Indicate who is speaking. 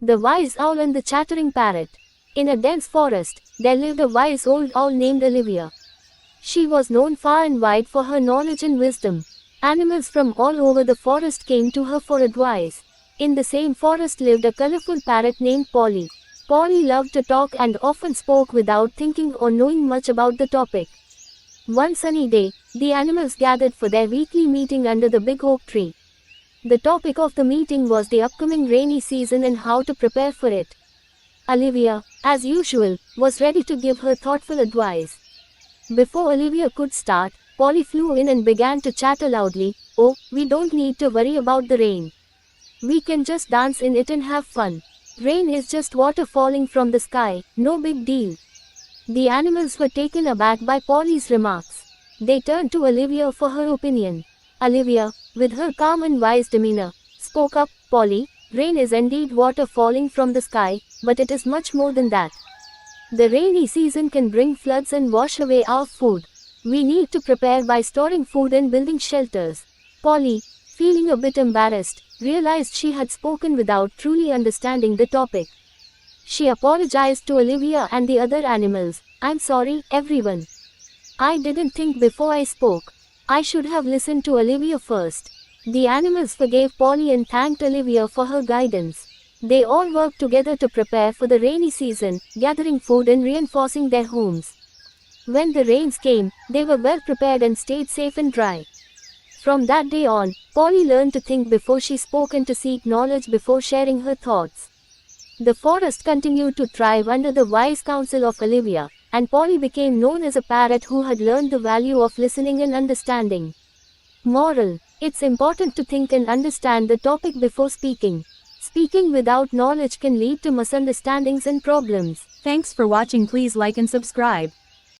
Speaker 1: The Wise Owl and the Chattering Parrot. In a dense forest, there lived a wise old owl named Olivia. She was known far and wide for her knowledge and wisdom. Animals from all over the forest came to her for advice. In the same forest lived a colorful parrot named Polly. Polly loved to talk and often spoke without thinking or knowing much about the topic. One sunny day, the animals gathered for their weekly meeting under the big oak tree. The topic of the meeting was the upcoming rainy season and how to prepare for it. Olivia, as usual, was ready to give her thoughtful advice. Before Olivia could start, Polly flew in and began to chatter loudly. "Oh, we don't need to worry about the rain. We can just dance in it and have fun. Rain is just water falling from the sky, no big deal." The animals were taken aback by Polly's remarks. They turned to Olivia for her opinion. Olivia, with her calm and wise demeanor, spoke up. "Polly, rain is indeed water falling from the sky, but it is much more than that. The rainy season can bring floods and wash away our food. We need to prepare by storing food and building shelters." Polly, feeling a bit embarrassed, realized she had spoken without truly understanding the topic. She apologized to Olivia and the other animals. "I'm sorry, everyone. I didn't think before I spoke. I should have listened to Olivia first." The animals forgave Polly and thanked Olivia for her guidance. They all worked together to prepare for the rainy season, gathering food and reinforcing their homes. When the rains came, they were well prepared and stayed safe and dry. From that day on, Polly learned to think before she spoke and to seek knowledge before sharing her thoughts. The forest continued to thrive under the wise counsel of Olivia, and Polly became known as a parrot who had learned the value of listening and understanding. Moral: it's important to think and understand the topic before speaking. Speaking without knowledge can lead to misunderstandings and problems.
Speaker 2: Thanks for watching. Please like and subscribe.